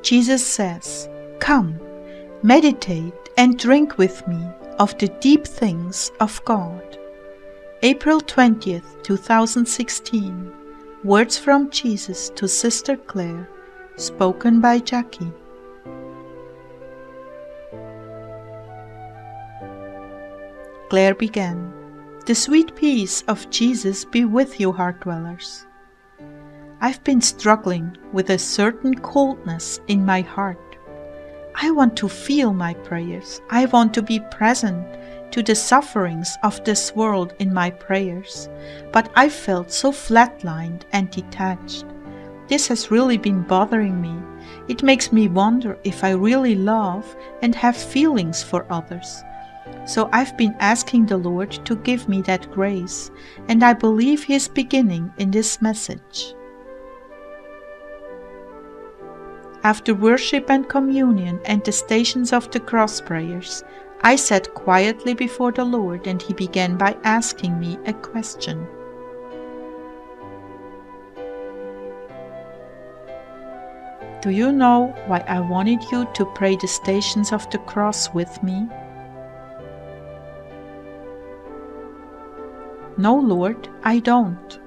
Jesus says, "Come, meditate and drink with me of the deep things of God." April 20th, 2016. Words from Jesus to Sister Clare, spoken by Jackie. Clare began, "The sweet peace of Jesus be with you, Heartdwellers. I've been struggling with a certain coldness in my heart. I want to feel my prayers. I want to be present to the sufferings of this world in my prayers, but I felt so flatlined and detached. This has really been bothering me. It makes me wonder if I really love and have feelings for others. So I've been asking the Lord to give me that grace, and I believe He is beginning in this message." After worship and communion and the Stations of the Cross prayers, I sat quietly before the Lord, and He began by asking me a question. "Do you know why I wanted you to pray the Stations of the Cross with me?" "No, Lord, I don't."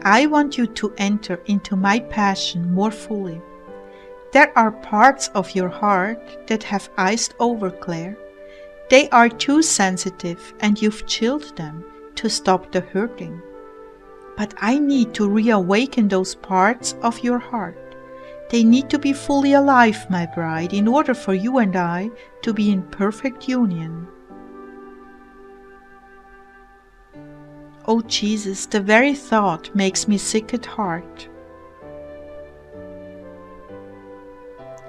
"I want you to enter into my passion more fully. There are parts of your heart that have iced over, Clare. They are too sensitive and you've chilled them to stop the hurting. But I need to reawaken those parts of your heart. They need to be fully alive, my bride, in order for you and I to be in perfect union." Oh Jesus, the very thought makes me sick at heart.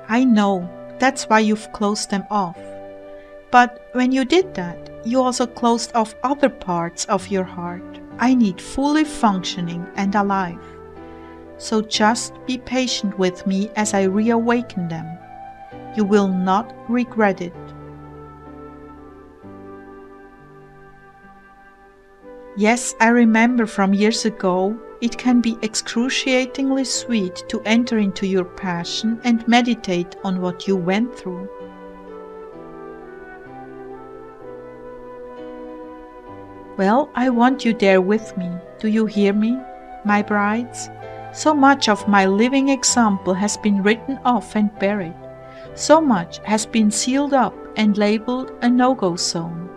"I know, that's why you've closed them off. But when you did that, you also closed off other parts of your heart. I need fully functioning and alive. So just be patient with me as I reawaken them. You will not regret it." Yes, I remember from years ago, it can be excruciatingly sweet to enter into your passion and meditate on what you went through. Well, I want you there with me. Do you hear me, my brides? So much of my living example has been written off and buried. So much has been sealed up and labeled a no-go zone.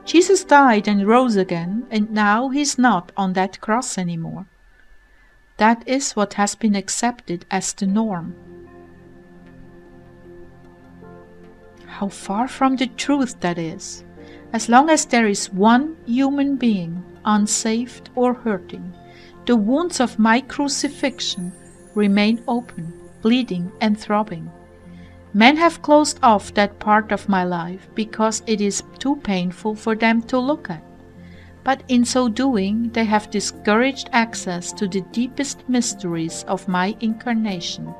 Jesus died and rose again, and now He's not on that cross anymore. That is what has been accepted as the norm. How far from the truth that is. As long as there is one human being unsaved or hurting, the wounds of my crucifixion remain open, bleeding and throbbing. Men have closed off that part of my life because it is too painful for them to look at. But in so doing, they have discouraged access to the deepest mysteries of my incarnation.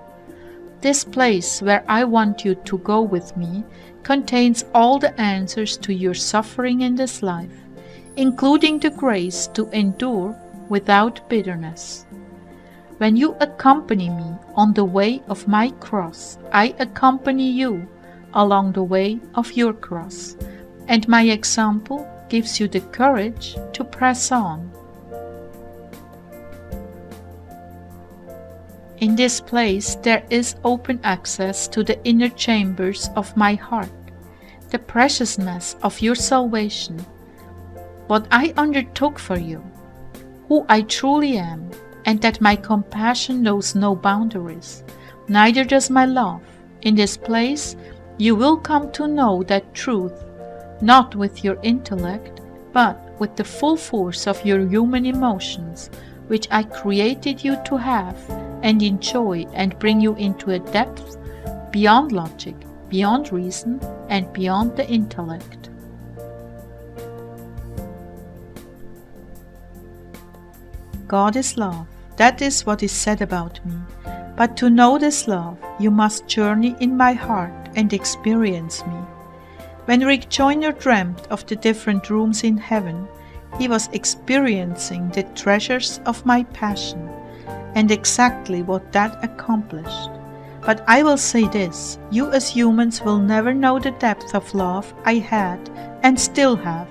This place where I want you to go with me contains all the answers to your suffering in this life, including the grace to endure without bitterness. When you accompany me on the way of my cross, I accompany you along the way of your cross, and my example gives you the courage to press on. In this place there is open access to the inner chambers of my heart, the preciousness of your salvation, what I undertook for you, who I truly am, and that my compassion knows no boundaries, neither does my love. In this place you will come to know that truth, not with your intellect, but with the full force of your human emotions, which I created you to have and enjoy, and bring you into a depth beyond logic, beyond reason, and beyond the intellect. God is love. That is what is said about me. But to know this love, you must journey in my heart and experience me. When Rick Joyner dreamt of the different rooms in heaven, He was experiencing the treasures of my passion and exactly what that accomplished. But I will say this, you as humans will never know the depth of love I had and still have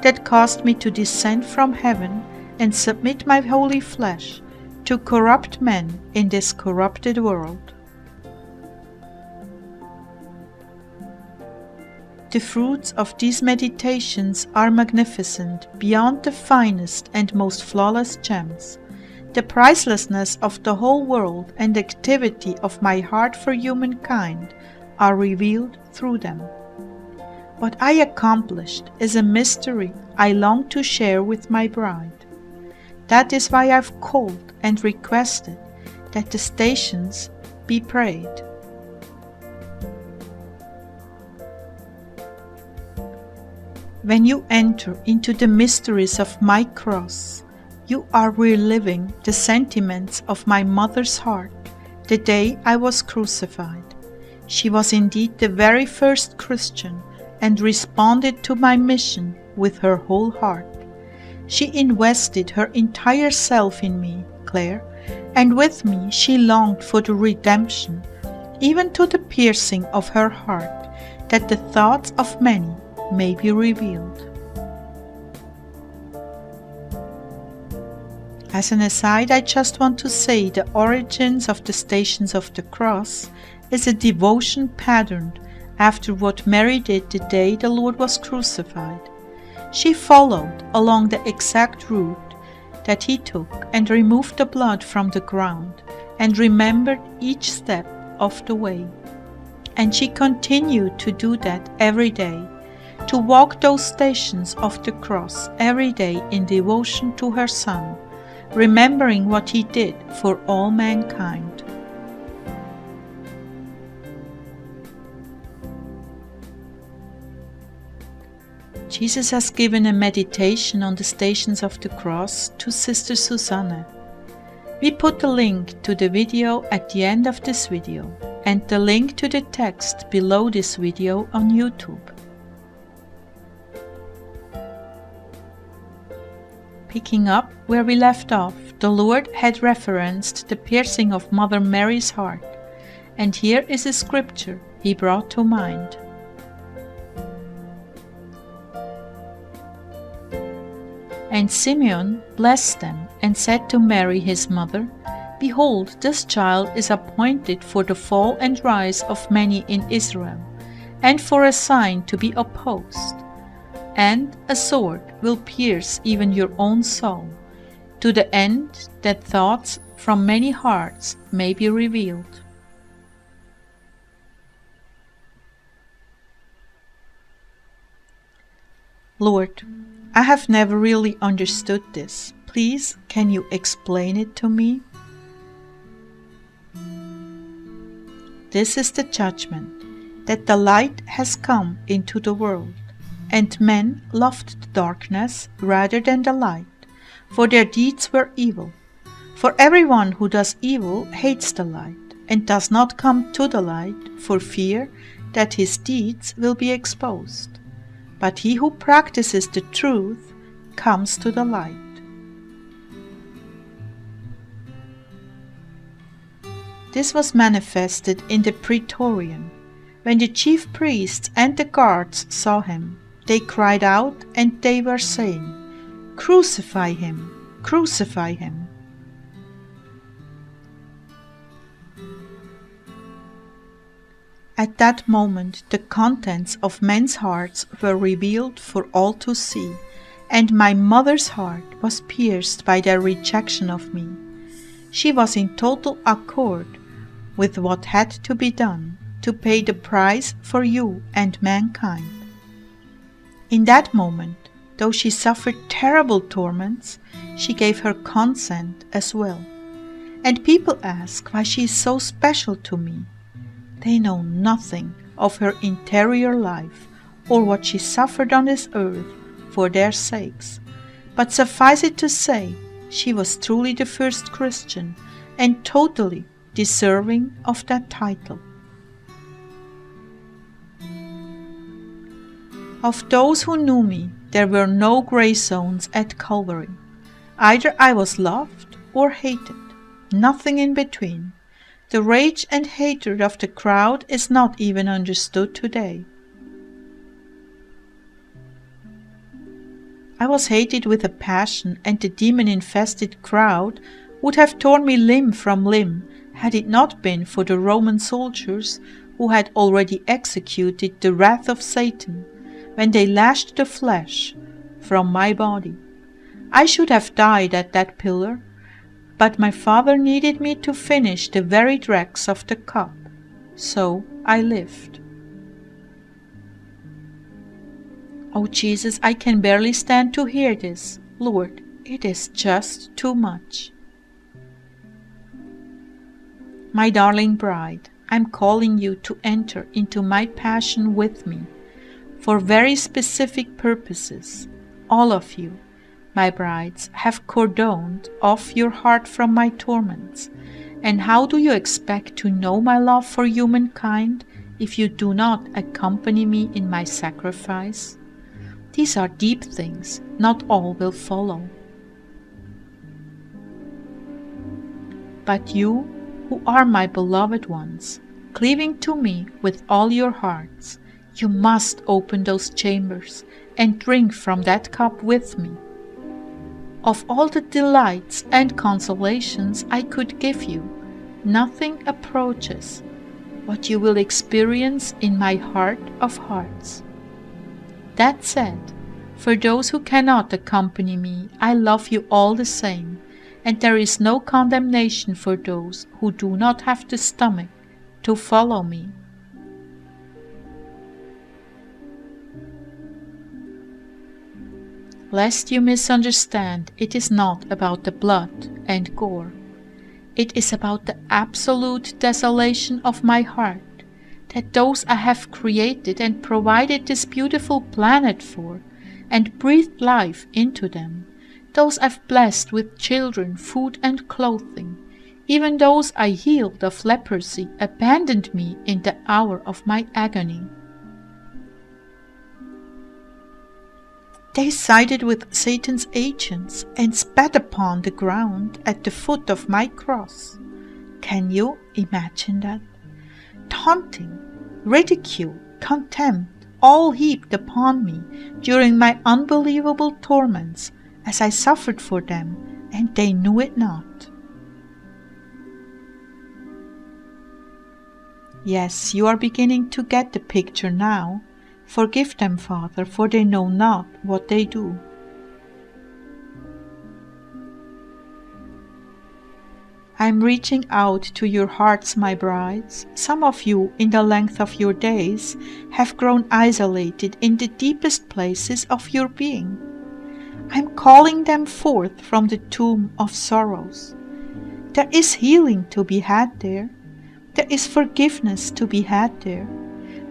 that caused me to descend from heaven and submit my holy flesh to corrupt men in this corrupted world. The fruits of these meditations are magnificent beyond the finest and most flawless gems. The pricelessness of the whole world and the activity of my heart for humankind are revealed through them. What I accomplished is a mystery I long to share with my bride. That is why I've called and requested that the stations be prayed. When you enter into the mysteries of my cross, you are reliving the sentiments of my mother's heart the day I was crucified. She was indeed the very first Christian and responded to my mission with her whole heart. She invested her entire self in me, Clare, and with me she longed for the redemption, even to the piercing of her heart, that the thoughts of many may be revealed. As an aside, I just want to say the origins of the Stations of the Cross is a devotion patterned after what Mary did the day the Lord was crucified. She followed along the exact route that he took and removed the blood from the ground and remembered each step of the way. And she continued to do that every day, to walk those stations of the cross every day in devotion to her Son, remembering what he did for all mankind. Jesus has given a meditation on the Stations of the Cross to Sister Susanne. We put the link to the video at the end of this video and the link to the text below this video on YouTube. Picking up where we left off, the Lord had referenced the piercing of Mother Mary's heart, and here is a scripture he brought to mind. And Simeon blessed them and said to Mary his mother, Behold, this child is appointed for the fall and rise of many in Israel, and for a sign to be opposed. And a sword will pierce even your own soul, to the end that thoughts from many hearts may be revealed. Lord, I have never really understood this. Please, can you explain it to me? This is the judgment, that the light has come into the world, and men loved the darkness rather than the light, for their deeds were evil. For everyone who does evil hates the light, and does not come to the light for fear that his deeds will be exposed. But he who practices the truth comes to the light. This was manifested in the Praetorium. When the chief priests and the guards saw him, they cried out, and they were saying, Crucify him! Crucify him! At that moment the contents of men's hearts were revealed for all to see, and my mother's heart was pierced by their rejection of me. She was in total accord with what had to be done to pay the price for you and mankind. In that moment, though she suffered terrible torments, she gave her consent as well. And people ask why she is so special to me. They know nothing of her interior life or what she suffered on this earth for their sakes. But suffice it to say, she was truly the first Christian and totally deserving of that title. Of those who knew me, There were no gray zones at Calvary. Either I was loved or hated, nothing in between. The rage and hatred of the crowd is not even understood today. I was hated with a passion, and the demon-infested crowd would have torn me limb from limb had it not been for the Roman soldiers who had already executed the wrath of Satan when they lashed the flesh from my body. I should have died at that pillar, but my Father needed me to finish the very dregs of the cup, so I lived. Oh Jesus, I can barely stand to hear this. Lord, it is just too much. My darling bride, I'm calling you to enter into my passion with me for very specific purposes. All of you, my brides, have cordoned off your heart from my torments. And how do you expect to know my love for humankind if you do not accompany me in my sacrifice? These are deep things, not all will follow. But you, who are my beloved ones, cleaving to me with all your hearts, you must open those chambers and drink from that cup with me. Of all the delights and consolations I could give you, nothing approaches what you will experience in my heart of hearts. That said, for those who cannot accompany me, I love you all the same, and there is no condemnation for those who do not have the stomach to follow me. Lest you misunderstand, it is not about the blood and gore. It is about the absolute desolation of my heart, that those I have created and provided this beautiful planet for, and breathed life into them, those I've blessed with children, food and clothing, even those I healed of leprosy, abandoned me in the hour of my agony. They sided with Satan's agents and spat upon the ground at the foot of my cross. Can you imagine that? Taunting, ridicule, contempt, all heaped upon me during my unbelievable torments as I suffered for them, and they knew it not. Yes, you are beginning to get the picture now. Forgive them, Father, for they know not what they do. I am reaching out to your hearts, my brides. Some of you, in the length of your days, have grown isolated in the deepest places of your being. I am calling them forth from the tomb of sorrows. There is healing to be had there. There is forgiveness to be had there.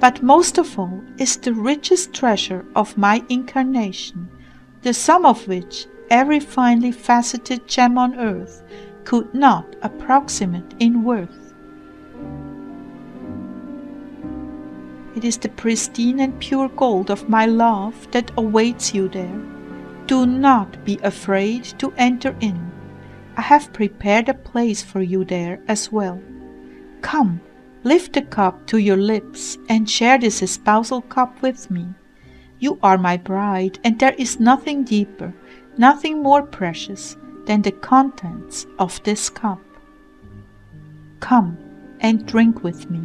But most of all is the richest treasure of my incarnation, the sum of which every finely faceted gem on earth could not approximate in worth. It is the pristine and pure gold of my love that awaits you there. Do not be afraid to enter in. I have prepared a place for you there as well. Come, lift the cup to your lips and share this espousal cup with me. You are my bride, and there is nothing deeper, nothing more precious than the contents of this cup. Come and drink with me.